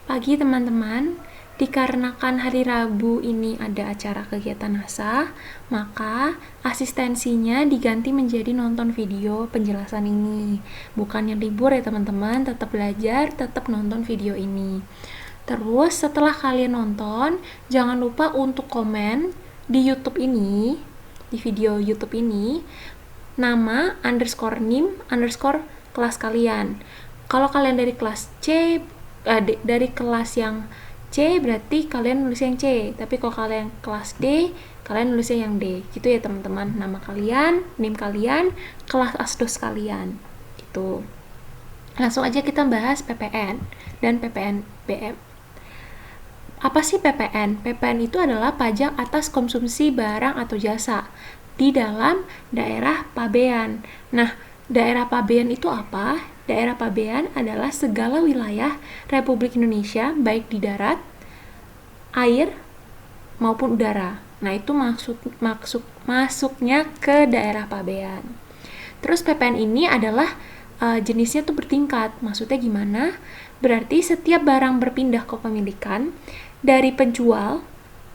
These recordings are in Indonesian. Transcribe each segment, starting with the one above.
Pagi teman-teman, dikarenakan hari Rabu ini ada acara kegiatan NASA, maka asistensinya diganti menjadi nonton video penjelasan ini. Bukan yang libur ya teman-teman, tetap belajar, tetap nonton video ini. Terus setelah kalian nonton, jangan lupa untuk komen di YouTube ini, di video YouTube ini, nama _nim_ kelas kalian. Kalau kalian dari kelas C, dari kelas yang C berarti kalian nulis yang C, tapi kalau kalian kelas D kalian nulisnya yang D, gitu ya teman-teman. Nama kalian, NIM kalian, kelas asdos kalian, gitu. Langsung aja kita bahas PPN dan PPNBM. Apa sih PPN? PPN itu adalah pajak atas konsumsi barang atau jasa di dalam daerah pabean. Nah, daerah pabean itu apa? Daerah pabean adalah segala wilayah Republik Indonesia, baik di darat, air, maupun udara. Nah, itu masuknya ke daerah pabean. Terus PPN ini adalah jenisnya tuh bertingkat. Maksudnya gimana? Berarti setiap barang berpindah ke pemilikan, dari penjual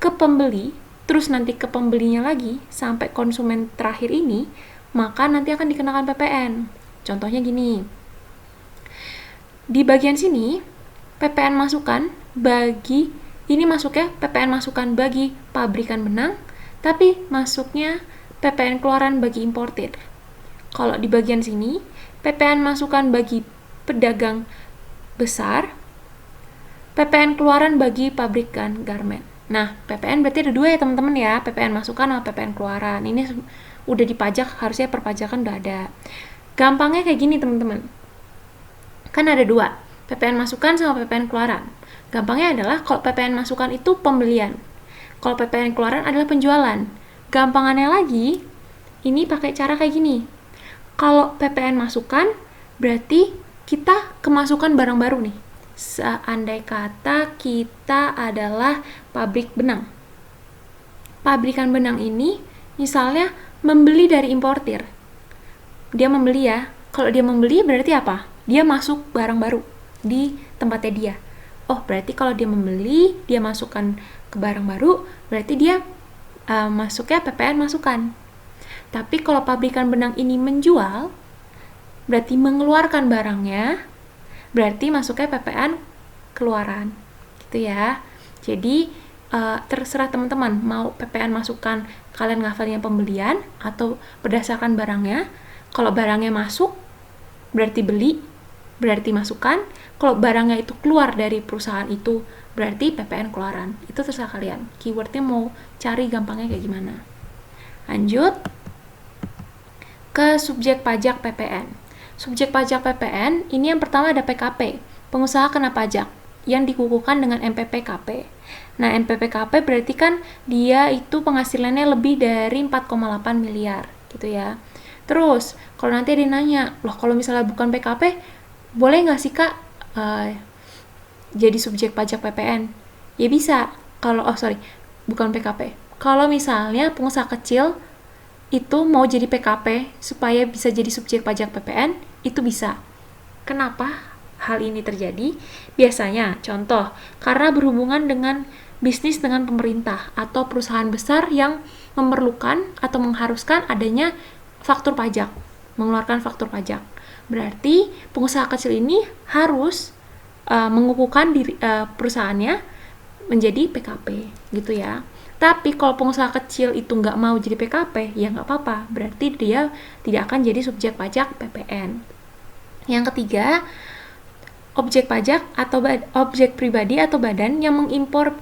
ke pembeli, terus nanti ke pembelinya lagi, sampai konsumen terakhir ini, maka nanti akan dikenakan PPN. Contohnya gini, di bagian sini PPN masukan bagi, ini masuknya PPN masukan bagi pabrikan benang, tapi masuknya PPN keluaran bagi importir. Kalau di bagian sini PPN masukan bagi pedagang besar, PPN keluaran bagi pabrikan garment. Nah, PPN berarti ada dua ya teman-teman ya, PPN masukan sama PPN keluaran. Ini udah dipajak, harusnya perpajakan udah ada. Gampangnya kayak gini teman-teman, kan ada dua, PPN masukan sama PPN keluaran. Gampangnya adalah kalau PPN masukan itu pembelian, kalau PPN keluaran adalah penjualan. Gampangannya lagi, ini pakai cara kayak gini. Kalau PPN masukan berarti kita kemasukan barang baru nih. Seandai kata kita adalah pabrik benang, pabrikan benang ini misalnya membeli dari importir, dia membeli ya. Kalau dia membeli berarti apa? Dia masuk barang baru di tempatnya dia. Oh, berarti kalau dia membeli, dia masukkan ke barang baru, berarti dia masuknya PPN masukan. Tapi kalau pabrikan benang ini menjual, berarti mengeluarkan barangnya, berarti masuknya PPN keluaran, gitu ya. Jadi terserah teman-teman mau PPN masukan kalian ngafalnya pembelian atau berdasarkan barangnya. Kalau barangnya masuk berarti beli, berarti masukan. Kalau barangnya itu keluar dari perusahaan itu berarti PPN keluaran. Itu terserah kalian, keywordnya mau cari gampangnya kayak gimana. Lanjut ke subjek pajak PPN. Subjek pajak PPN, ini yang pertama ada PKP, pengusaha kena pajak, yang dikukuhkan dengan MPPKP. Nah, MPPKP berarti kan dia itu penghasilannya lebih dari 4,8 miliar, gitu ya. Terus, kalau nanti ada nanya, loh kalau misalnya bukan PKP, boleh nggak sih Kak jadi subjek pajak PPN? Ya bisa, bukan PKP. Kalau misalnya pengusaha kecil itu mau jadi PKP supaya bisa jadi subjek pajak PPN, itu bisa. Kenapa hal ini terjadi? Biasanya, contoh, karena berhubungan dengan bisnis dengan pemerintah atau perusahaan besar yang memerlukan atau mengharuskan adanya faktur pajak, mengeluarkan faktur pajak. Berarti pengusaha kecil ini harus mengukuhkan perusahaannya menjadi PKP, gitu ya. Tapi kalau pengusaha kecil itu nggak mau jadi PKP, ya nggak apa-apa. Berarti dia tidak akan jadi subjek pajak PPN. Yang ketiga, objek pajak atau objek pribadi atau badan yang mengimpor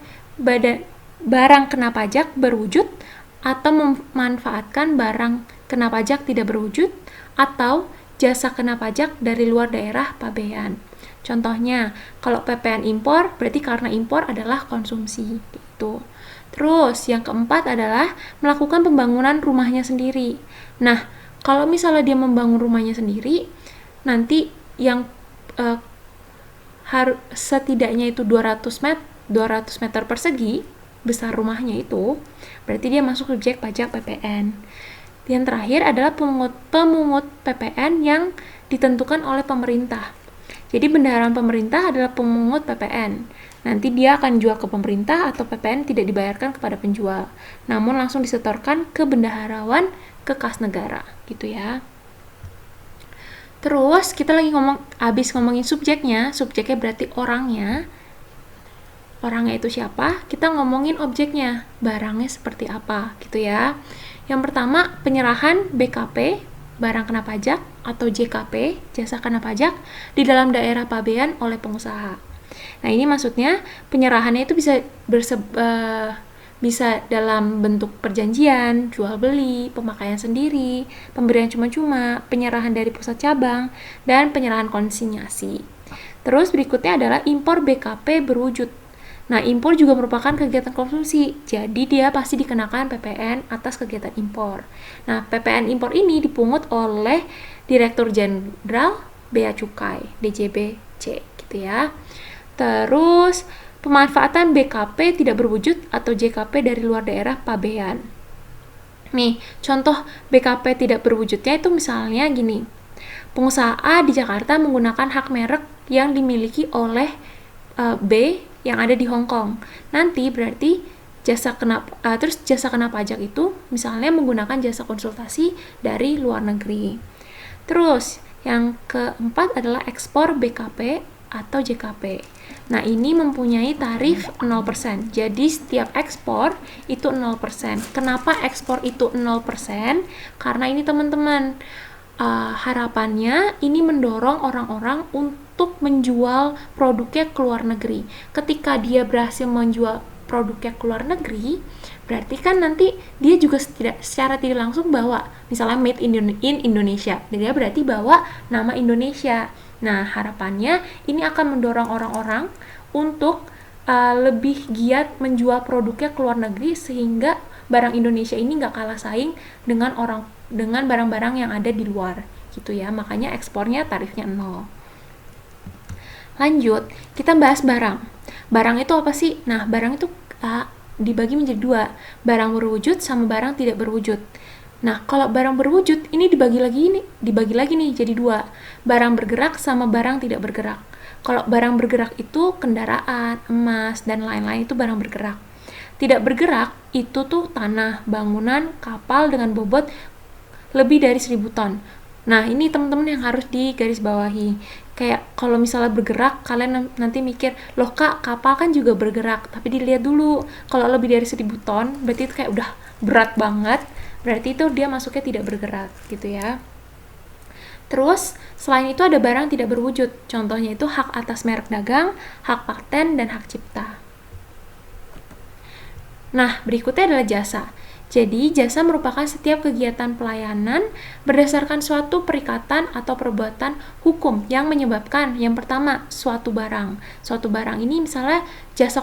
barang kena pajak berwujud atau memanfaatkan barang kena pajak tidak berwujud atau jasa kena pajak dari luar daerah pabean. Contohnya, kalau PPN impor berarti karena impor adalah konsumsi, gitu. Terus yang keempat adalah melakukan pembangunan rumahnya sendiri. Nah, kalau misalnya dia membangun rumahnya sendiri, nanti yang setidaknya itu 200 meter persegi besar rumahnya itu, berarti dia masuk subjek pajak PPN. Yang terakhir adalah pemungut PPN yang ditentukan oleh pemerintah. Jadi bendaharaan pemerintah adalah pemungut PPN. Nanti dia akan jual ke pemerintah atau PPN tidak dibayarkan kepada penjual, namun langsung disetorkan ke bendaharawan ke kas negara, gitu ya. Terus kita lagi habis ngomongin subjeknya berarti orangnya. Orangnya itu siapa? Kita ngomongin objeknya, barangnya seperti apa, gitu ya. Yang pertama, penyerahan BKP, barang kena pajak, atau JKP, jasa kena pajak, di dalam daerah pabean oleh pengusaha. Nah, ini maksudnya penyerahannya itu bisa dalam bentuk perjanjian, jual beli, pemakaian sendiri, pemberian cuma-cuma, penyerahan dari pusat cabang, dan penyerahan konsinyasi. Terus berikutnya adalah impor BKP berwujud. Nah, impor juga merupakan kegiatan konsumsi, jadi dia pasti dikenakan PPN atas kegiatan impor. Nah, PPN impor ini dipungut oleh Direktur Jenderal Bea Cukai, DJBC, gitu ya. Terus, pemanfaatan BKP tidak berwujud atau JKP dari luar daerah pabean. Nih, contoh BKP tidak berwujudnya itu misalnya gini. Pengusaha A di Jakarta menggunakan hak merek yang dimiliki oleh B yang ada di Hong Kong. Nanti berarti jasa kena pajak itu misalnya menggunakan jasa konsultasi dari luar negeri. Terus yang keempat adalah ekspor BKP atau JKP. Nah, ini mempunyai tarif 0%. Jadi setiap ekspor itu 0%. Kenapa ekspor itu 0%? Karena ini teman-teman, harapannya ini mendorong orang-orang untuk menjual produknya ke luar negeri. Ketika dia berhasil menjual produknya ke luar negeri, berarti kan nanti dia juga secara tidak langsung bawa, misalnya made in Indonesia, dia berarti bawa nama Indonesia. Nah, harapannya ini akan mendorong orang-orang untuk lebih giat menjual produknya ke luar negeri, sehingga barang Indonesia ini nggak kalah saing dengan barang-barang yang ada di luar, gitu ya. Makanya ekspornya tarifnya 0. Lanjut, kita bahas barang. Barang itu apa sih? Nah, barang itu dibagi menjadi 2, barang berwujud sama barang tidak berwujud. Nah, kalau barang berwujud ini dibagi lagi nih jadi 2, barang bergerak sama barang tidak bergerak. Kalau barang bergerak itu kendaraan, emas, dan lain-lain itu barang bergerak. Tidak bergerak itu tuh tanah, bangunan, kapal dengan bobot lebih dari 1000 ton. Nah, ini teman-teman yang harus digarisbawahi. Kayak kalau misalnya bergerak, kalian nanti mikir, loh kak, kapal kan juga bergerak. Tapi dilihat dulu, kalau lebih dari 1000 ton, berarti itu kayak udah berat banget. Berarti itu dia masuknya tidak bergerak, gitu ya. Terus, selain itu ada barang tidak berwujud. Contohnya itu hak atas merek dagang, hak paten, dan hak cipta. Nah, berikutnya adalah jasa. Jadi, jasa merupakan setiap kegiatan pelayanan berdasarkan suatu perikatan atau perbuatan hukum yang menyebabkan, yang pertama, suatu barang. Suatu barang ini misalnya jasa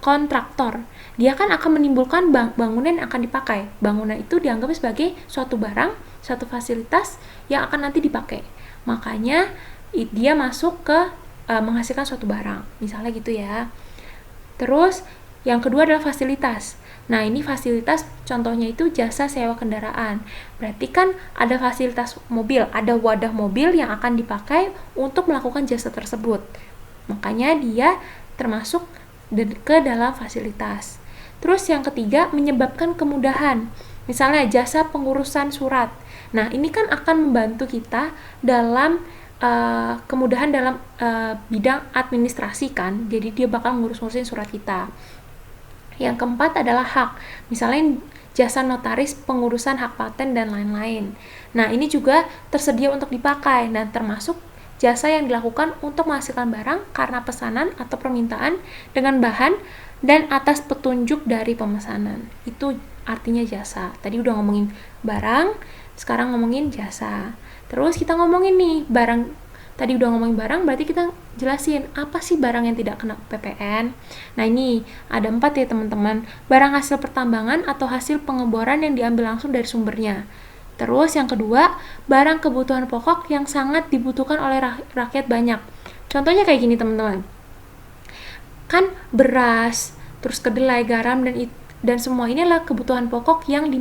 kontraktor. Dia kan akan menimbulkan bangunan yang akan dipakai. Bangunan itu dianggap sebagai suatu barang, suatu fasilitas yang akan nanti dipakai. Makanya, dia masuk ke menghasilkan suatu barang. Misalnya gitu ya. Terus, yang kedua adalah fasilitas. Nah, ini fasilitas contohnya itu jasa sewa kendaraan. Berarti kan ada fasilitas mobil, ada wadah mobil yang akan dipakai untuk melakukan jasa tersebut. Makanya dia termasuk ke dalam fasilitas. Terus yang ketiga, menyebabkan kemudahan. Misalnya jasa pengurusan surat. Nah, ini kan akan membantu kita dalam kemudahan dalam bidang administrasi kan. Jadi dia bakal ngurus-ngurusin surat kita. Yang keempat adalah hak, misalnya jasa notaris, pengurusan hak paten, dan lain-lain. Nah, ini juga tersedia untuk dipakai, dan termasuk jasa yang dilakukan untuk menghasilkan barang karena pesanan atau permintaan dengan bahan dan atas petunjuk dari pemesanan. Itu artinya jasa. Tadi udah ngomongin barang, sekarang ngomongin jasa. Terus kita ngomongin nih, tadi udah ngomongin barang, berarti kita jelasin apa sih barang yang tidak kena PPN. Nah, ini ada 4 ya teman-teman. Barang hasil pertambangan atau hasil pengeboran yang diambil langsung dari sumbernya. Terus yang kedua, barang kebutuhan pokok yang sangat dibutuhkan oleh rakyat banyak. Contohnya kayak gini teman-teman. Kan beras, terus kedelai, garam, dan semua ini adalah kebutuhan pokok yang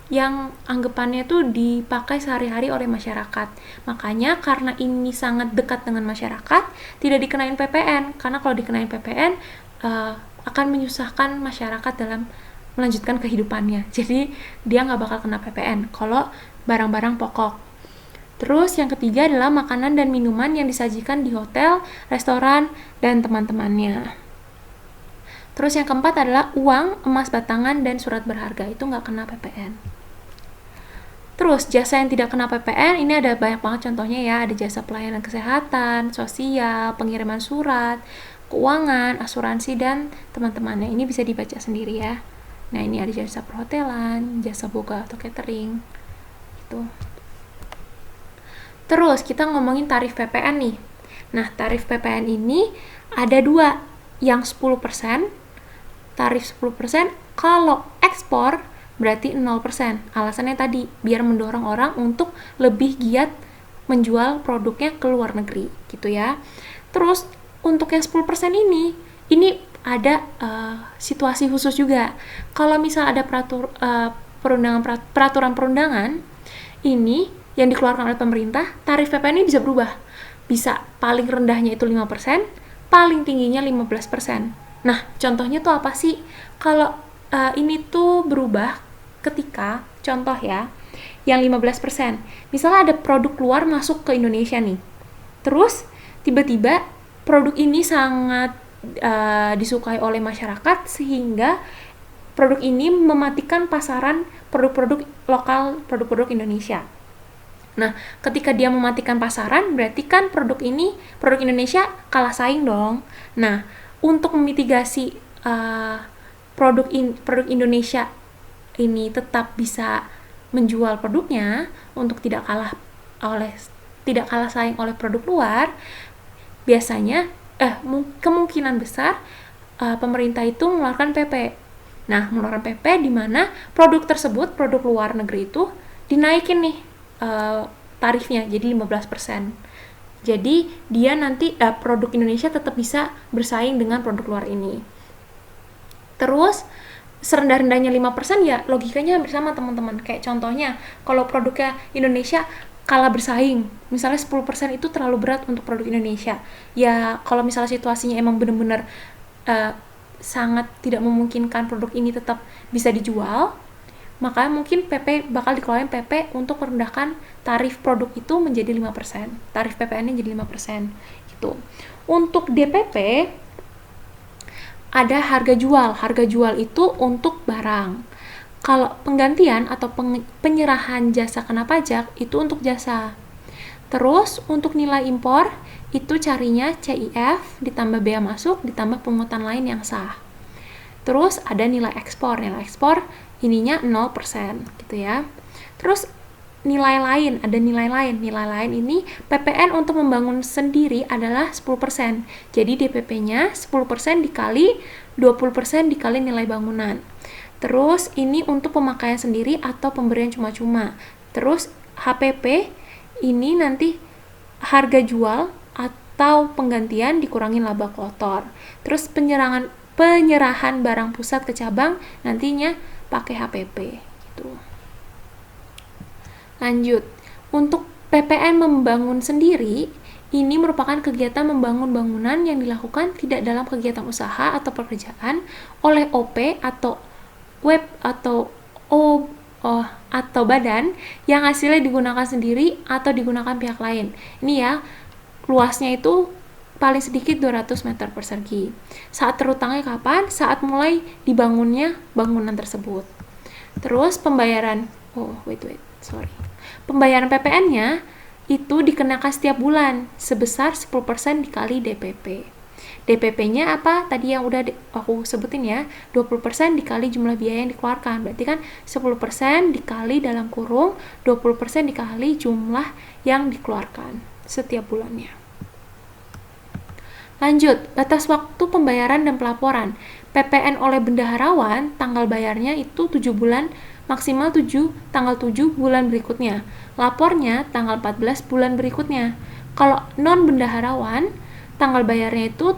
yang anggapannya tuh dipakai sehari-hari oleh masyarakat. Makanya karena ini sangat dekat dengan masyarakat, tidak dikenain PPN. Karena kalau dikenain PPN akan menyusahkan masyarakat dalam melanjutkan kehidupannya. Jadi dia nggak bakal kena PPN kalau barang-barang pokok. Terus yang ketiga adalah makanan dan minuman yang disajikan di hotel, restoran, dan teman-temannya. Terus yang keempat adalah uang, emas batangan, dan surat berharga. Itu nggak kena PPN. Terus jasa yang tidak kena PPN, ini ada banyak banget contohnya ya. Ada jasa pelayanan kesehatan, sosial, pengiriman surat, keuangan, asuransi, dan teman-temannya. Ini bisa dibaca sendiri ya. Nah, ini ada jasa perhotelan, jasa boga atau catering. Gitu. Terus kita ngomongin tarif PPN nih. Nah, tarif PPN ini ada dua, yang 10%, tarif 10%, kalau ekspor berarti 0%. Alasannya tadi, biar mendorong orang untuk lebih giat menjual produknya ke luar negeri, gitu ya. Terus, untuk yang 10% ini ada situasi khusus juga. Kalau misal ada peraturan perundangan, ini yang dikeluarkan oleh pemerintah, tarif PPN ini bisa berubah. Bisa paling rendahnya itu 5%, paling tingginya 15%. Nah, contohnya tuh apa sih? Kalau ini tuh berubah ketika, contoh ya, yang 15%. Misalnya ada produk luar masuk ke Indonesia nih. Terus, tiba-tiba produk ini sangat disukai oleh masyarakat, sehingga produk ini mematikan pasaran produk-produk lokal, produk-produk Indonesia. Nah, ketika dia mematikan pasaran, berarti kan produk Indonesia kalah saing dong. Nah, untuk memitigasi produk Indonesia ini tetap bisa menjual produknya untuk tidak kalah saing oleh produk luar, biasanya kemungkinan besar pemerintah itu mengeluarkan PP. Nah, mengeluarkan PP di mana produk tersebut, produk luar negeri itu dinaikin nih tarifnya jadi 15%. Jadi dia nanti produk Indonesia tetap bisa bersaing dengan produk luar ini. Terus serendah-rendahnya 5% ya logikanya hampir sama teman-teman. Kayak contohnya kalau produknya Indonesia kalah bersaing, misalnya 10% itu terlalu berat untuk produk Indonesia. Ya kalau misalnya situasinya emang benar-benar sangat tidak memungkinkan produk ini tetap bisa dijual, maka mungkin PP bakal dikeluarin PP untuk merendahkan tarif produk itu menjadi 5%. Tarif PPN-nya jadi 5%. Gitu. Untuk DPP ada harga jual. Harga jual itu untuk barang. Kalau penggantian atau penyerahan jasa kena pajak itu untuk jasa. Terus untuk nilai impor itu carinya CIF ditambah bea masuk ditambah pungutan lain yang sah. Terus ada nilai ekspor. Nilai ekspor ininya 0% gitu ya. Terus nilai lain, ada nilai lain. Nilai lain ini PPN untuk membangun sendiri adalah 10%. Jadi DPP-nya 10% dikali 20% dikali nilai bangunan. Terus ini untuk pemakaian sendiri atau pemberian cuma-cuma. Terus HPP ini nanti harga jual atau penggantian dikurangin laba kotor. Terus penyerahan barang pusat ke cabang nantinya pakai HPP gitu. Lanjut, untuk PPN membangun sendiri, ini merupakan kegiatan membangun bangunan yang dilakukan tidak dalam kegiatan usaha atau pekerjaan oleh OP atau web atau atau badan yang hasilnya digunakan sendiri atau digunakan pihak lain. Ini ya, luasnya itu paling sedikit 200 meter persegi. Saat terutangnya kapan? Saat mulai dibangunnya bangunan tersebut. Terus pembayaran, pembayaran PPN-nya itu dikenakan setiap bulan sebesar 10% dikali DPP. DPP-nya apa? Tadi yang udah aku sebutin ya, 20% dikali jumlah biaya yang dikeluarkan. Berarti kan 10% dikali dalam kurung 20% dikali jumlah yang dikeluarkan setiap bulannya. Lanjut, batas waktu pembayaran dan pelaporan. PPN oleh bendaharawan, tanggal bayarnya itu 7 bulan, maksimal tanggal 7 bulan berikutnya. Lapornya tanggal 14 bulan berikutnya. Kalau non-bendaharawan, tanggal bayarnya itu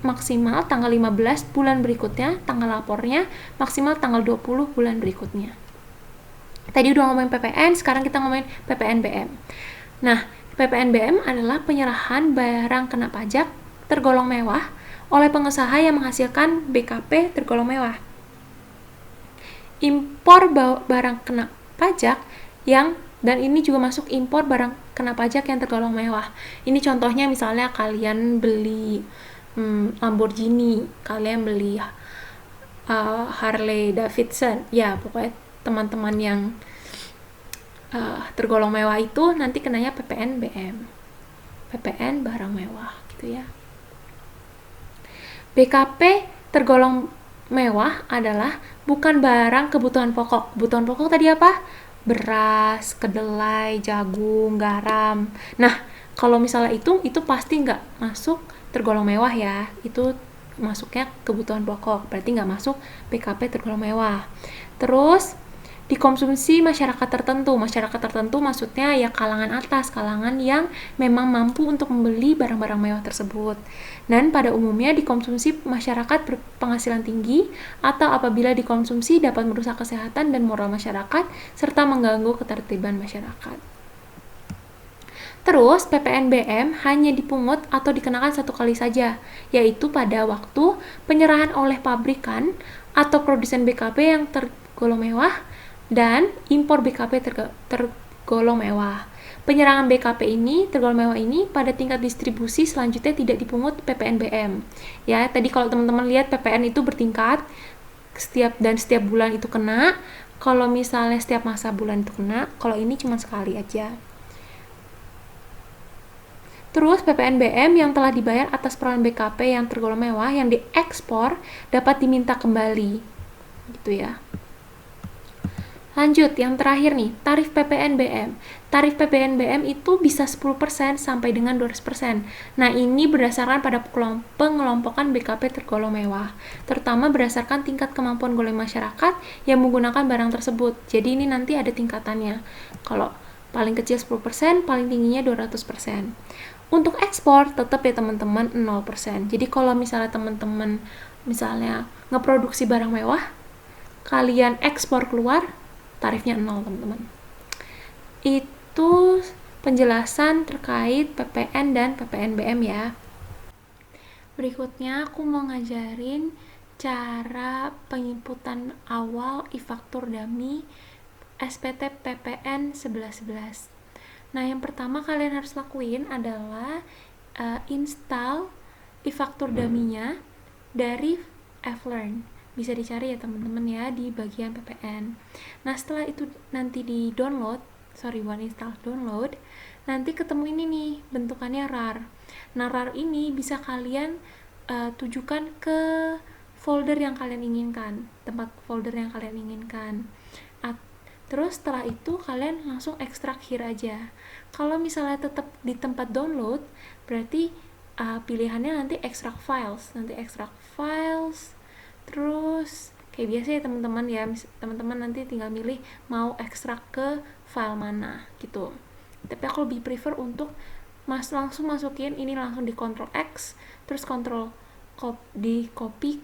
maksimal tanggal 15 bulan berikutnya, tanggal lapornya maksimal tanggal 20 bulan berikutnya. Tadi udah ngomongin PPN, sekarang kita ngomongin PPNBM. Nah, PPNBM adalah penyerahan barang kena pajak tergolong mewah oleh pengusaha yang menghasilkan BKP tergolong mewah. Impor barang kena pajak dan ini juga masuk impor barang kena pajak yang tergolong mewah. Ini contohnya misalnya kalian beli Lamborghini, kalian beli Harley Davidson, ya pokoknya teman-teman yang tergolong mewah itu nanti kenanya PPNBM, PPN barang mewah gitu ya. BKP tergolong mewah adalah bukan barang kebutuhan pokok. Kebutuhan pokok tadi apa? Beras, kedelai, jagung, garam. Nah, kalau misalnya itu pasti nggak masuk tergolong mewah ya. Itu masuknya kebutuhan pokok, berarti nggak masuk BKP tergolong mewah. Terus dikonsumsi masyarakat tertentu. Masyarakat tertentu maksudnya ya kalangan atas, kalangan yang memang mampu untuk membeli barang-barang mewah tersebut. Dan pada umumnya dikonsumsi masyarakat berpenghasilan tinggi atau apabila dikonsumsi dapat merusak kesehatan dan moral masyarakat serta mengganggu ketertiban masyarakat. Terus, PPNBM hanya dipungut atau dikenakan satu kali saja, yaitu pada waktu penyerahan oleh pabrikan atau produsen BKP yang tergolong mewah dan impor BKP tergolong mewah. Penyerangan BKP ini, tergolong mewah ini, pada tingkat distribusi selanjutnya tidak dipungut PPNBM. Ya, tadi kalau teman-teman lihat PPN itu bertingkat, setiap bulan itu kena. Kalau misalnya setiap masa bulan itu kena, kalau ini cuma sekali aja. Terus PPNBM yang telah dibayar atas perolehan BKP yang tergolong mewah yang diekspor dapat diminta kembali. Gitu ya. Lanjut, yang terakhir nih, tarif PPNBM. Tarif PPNBM itu bisa 10% sampai dengan 200%. Nah, ini berdasarkan pada pengelompokan BKP tergolong mewah, terutama berdasarkan tingkat kemampuan golongan masyarakat yang menggunakan barang tersebut. Jadi ini nanti ada tingkatannya. Kalau paling kecil 10%, paling tingginya 200%. Untuk ekspor tetap ya teman-teman 0%. Jadi kalau misalnya teman-teman ngeproduksi barang mewah, kalian ekspor keluar, tarifnya 0 teman-teman. Itu penjelasan terkait PPN dan PPNBM ya. Berikutnya aku mau ngajarin cara penginputan awal e-faktur dummy SPT PPN 1111. Nah, yang pertama kalian harus lakuin adalah install e-faktur dummy-nya dari Flearn. Bisa dicari ya teman-teman ya di bagian PPN. Nah, setelah itu nanti di download, download, nanti ketemu ini nih, bentukannya RAR. Nah, RAR ini bisa kalian tujukan ke folder yang kalian inginkan, tempat folder yang kalian inginkan. Terus setelah itu kalian langsung ekstrak here aja. Kalau misalnya tetap di tempat download, berarti pilihannya nanti extract files. Terus kayak biasa ya teman-teman ya, teman-teman nanti tinggal milih mau ekstrak ke file mana gitu. Tapi aku lebih prefer untuk langsung masukin ini langsung di Ctrl X, terus di copy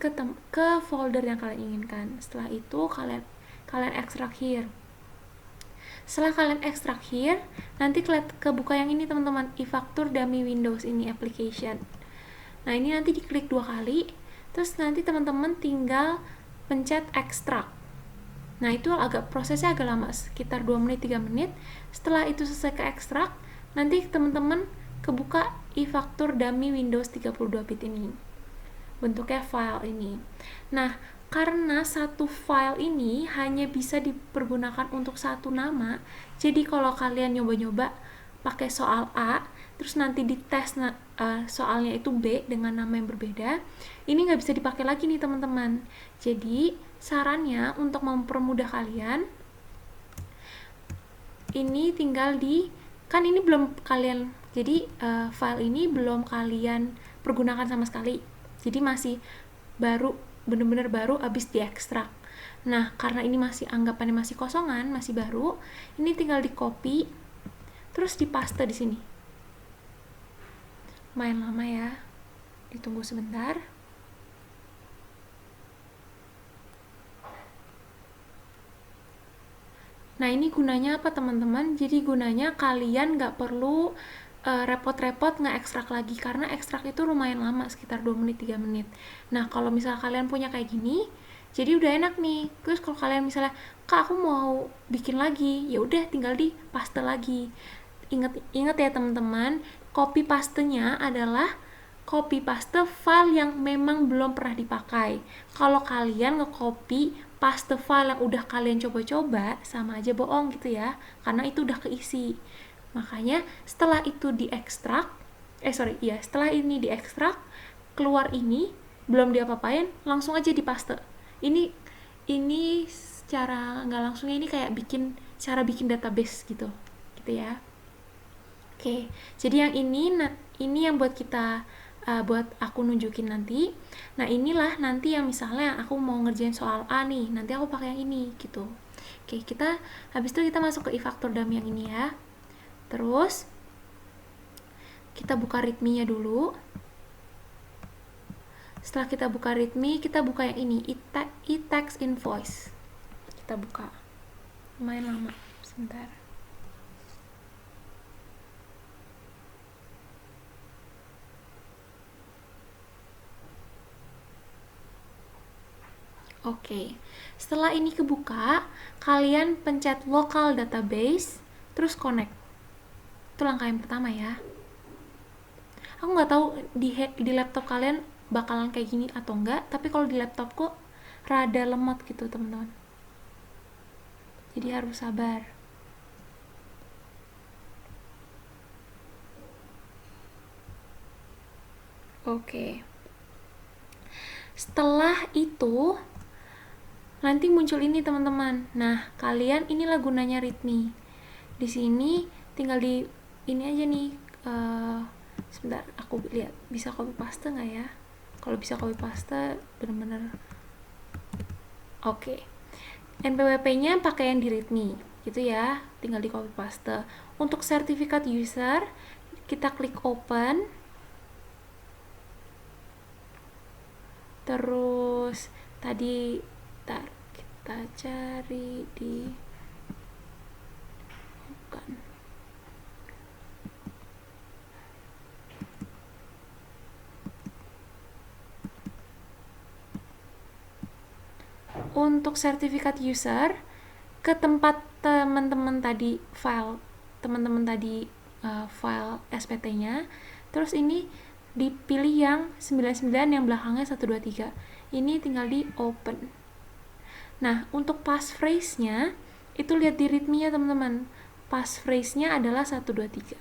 ke folder yang kalian inginkan. Setelah itu kalian ekstrak here. Setelah kalian ekstrak here, nanti kebuka yang ini teman-teman, e-faktur dummy Windows ini application. Nah, ini nanti diklik 2 kali, terus nanti teman-teman tinggal pencet ekstrak. Nah, itu prosesnya agak lama, sekitar 2 menit 3 menit. Setelah itu selesai ke ekstrak, nanti teman-teman kebuka e-faktur dummy Windows 32 bit ini. Bentuknya file ini. Nah, karena satu file ini hanya bisa dipergunakan untuk satu nama, jadi kalau kalian nyoba-nyoba pakai soal A, terus nanti dites soalnya itu B dengan nama yang berbeda, ini nggak bisa dipakai lagi nih teman-teman. Jadi sarannya untuk mempermudah kalian, ini tinggal ini belum kalian, jadi file ini belum kalian pergunakan sama sekali, jadi masih baru, bener-bener baru abis diekstrak. Nah, karena ini anggapannya masih kosongan, masih baru, ini tinggal di copy terus dipaste di sini. Main lama ya, ditunggu sebentar. Nah, ini gunanya apa teman-teman? Jadi gunanya kalian nggak perlu repot-repot nge-ekstrak lagi, karena ekstrak itu lumayan lama, sekitar 2 menit 3 menit. Nah, kalau misalnya kalian punya kayak gini, jadi udah enak nih. Terus kalau kalian misalnya, "Kak, aku mau bikin lagi." Ya udah tinggal di paste lagi. Ingat ya teman-teman, copy pastenya adalah copy paste file yang memang belum pernah dipakai. Kalau kalian nge-copy paste file yang udah kalian coba-coba, sama aja bohong gitu ya, karena itu udah keisi. Makanya setelah itu diekstrak, setelah ini diekstrak, keluar ini belum diapa-apain, langsung aja dipaste. Ini secara nggak langsungnya ini kayak cara bikin database gitu ya. Oke, jadi yang ini yang buat kita buat aku nunjukin nanti. Nah, inilah nanti yang misalnya aku mau ngerjain soal A nih, nanti aku pakai yang ini gitu. Oke, habis itu kita masuk ke ifaktor dam yang ini ya. Terus kita buka readme-nya dulu. Setelah kita buka readme, kita buka yang ini, e-tax invoice. Kita buka. Lumayan lama, sebentar. Oke, setelah ini kebuka, kalian pencet local database, terus connect. Itu langkah yang pertama ya. Aku nggak tahu di laptop kalian bakalan kayak gini atau enggak, tapi kalau di laptopku rada lemot gitu teman-teman. Jadi harus sabar. Oke. Setelah itu nanti muncul ini teman-teman. Nah, kalian inilah gunanya readme. Di sini tinggal di ini aja nih. Sebentar, aku lihat bisa copy paste nggak ya? Kalau bisa copy paste, bener-bener. Oke. NPWP-nya pakai yang di readme, gitu ya. Tinggal di copy paste. Untuk sertifikat user, kita klik open. Terus tadi kita cari di bukan untuk sertifikat user ke tempat teman-teman tadi file file SPT-nya. Terus ini dipilih yang 99 yang belakangnya 123. Ini tinggal di open. Nah, untuk passphrase-nya itu lihat di readme-nya teman-teman. Passphrase-nya adalah 123.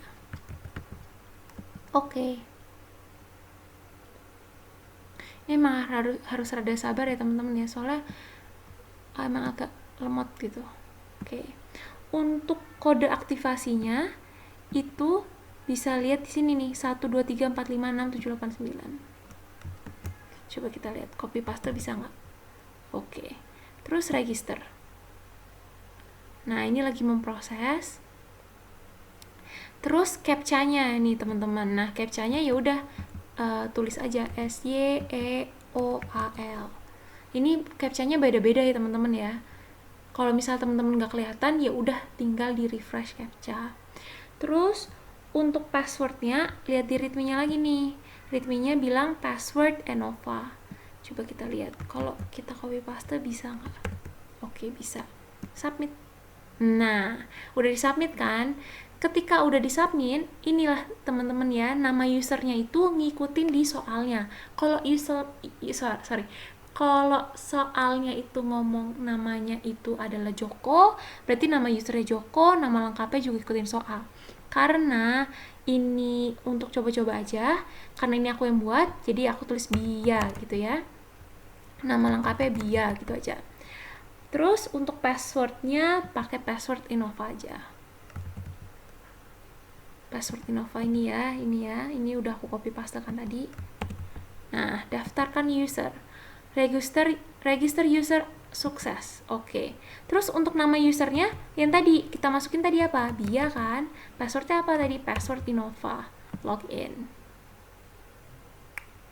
Oke. Ini emang harus rada sabar ya teman-teman ya, soalnya emang agak lemot gitu. Oke. Untuk kode aktivasinya itu bisa lihat di sini nih, 123456789. Coba kita lihat copy paste bisa nggak? Oke. Terus register. Nah, ini lagi memproses. Terus captcha-nya nih teman-teman. Nah, captcha-nya ya udah tulis aja SYEOAL. Ini captcha-nya beda-beda ya teman-teman ya. Kalau misal teman-teman nggak kelihatan, ya udah tinggal di refresh captcha. Terus untuk passwordnya, lihat di readme-nya lagi nih. Readme-nya bilang password Enova. Coba kita lihat. Kalau kita copy paste bisa nggak? Oke, bisa. Submit. Nah, udah disubmit kan? Ketika udah disubmit, inilah teman-teman ya, nama usernya itu ngikutin di soalnya. Kalau kalau soalnya itu ngomong namanya itu adalah Joko, berarti nama usernya Joko, nama lengkapnya juga ikutin soal. Karena ini untuk coba-coba aja, karena ini aku yang buat, jadi aku tulis Bia gitu ya. Nama lengkapnya Bia gitu aja. Terus untuk passwordnya pakai password Innova aja. Password Innova ini ya, ini udah aku copy paste kan tadi. Nah, daftarkan user. Register user sukses. Oke. Terus untuk nama usernya yang tadi kita masukin tadi apa? Bia kan. Passwordnya apa tadi? Password Innova. Login.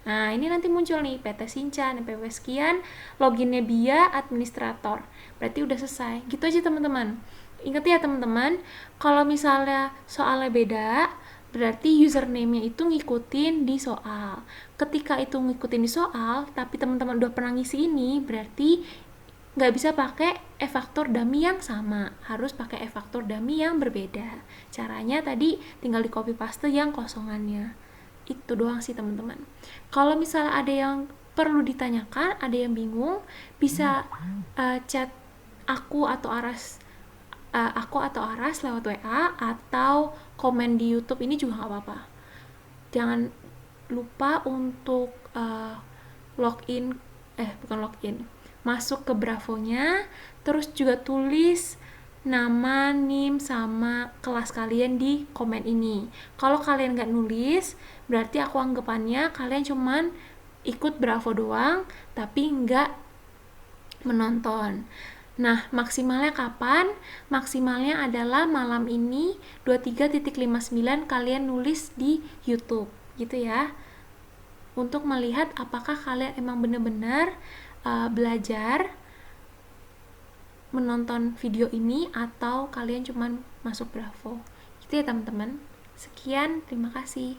Nah, ini nanti muncul nih PT Sinchan, NPWP sekian, loginnya Bia administrator. Berarti udah selesai. Gitu aja teman-teman. Ingat ya teman-teman, kalau misalnya soalnya beda, berarti username-nya itu ngikutin di soal. Ketika itu ngikutin di soal, tapi teman-teman udah pernah ngisi ini, berarti nggak bisa pakai e-faktur dummy yang sama, harus pakai e-faktur dummy yang berbeda. Caranya tadi tinggal di copy paste yang kosongannya. Itu doang sih teman-teman. Kalau misalnya ada yang perlu ditanyakan, ada yang bingung, bisa chat aku atau Aras lewat WA atau komen di YouTube ini juga nggak apa-apa. Jangan lupa untuk login, bukan login, masuk ke Bravo-nya, terus juga tulis nama, NIM, sama kelas kalian di komen ini. Kalau kalian nggak nulis, berarti aku anggapannya kalian cuman ikut Bravo doang, tapi nggak menonton. Nah, maksimalnya kapan? Maksimalnya adalah malam ini 23.59 kalian nulis di YouTube, gitu ya. Untuk melihat apakah kalian emang benar-benar belajar menonton video ini atau kalian cuman masuk Bravo. Gitu ya teman-teman. Sekian, terima kasih.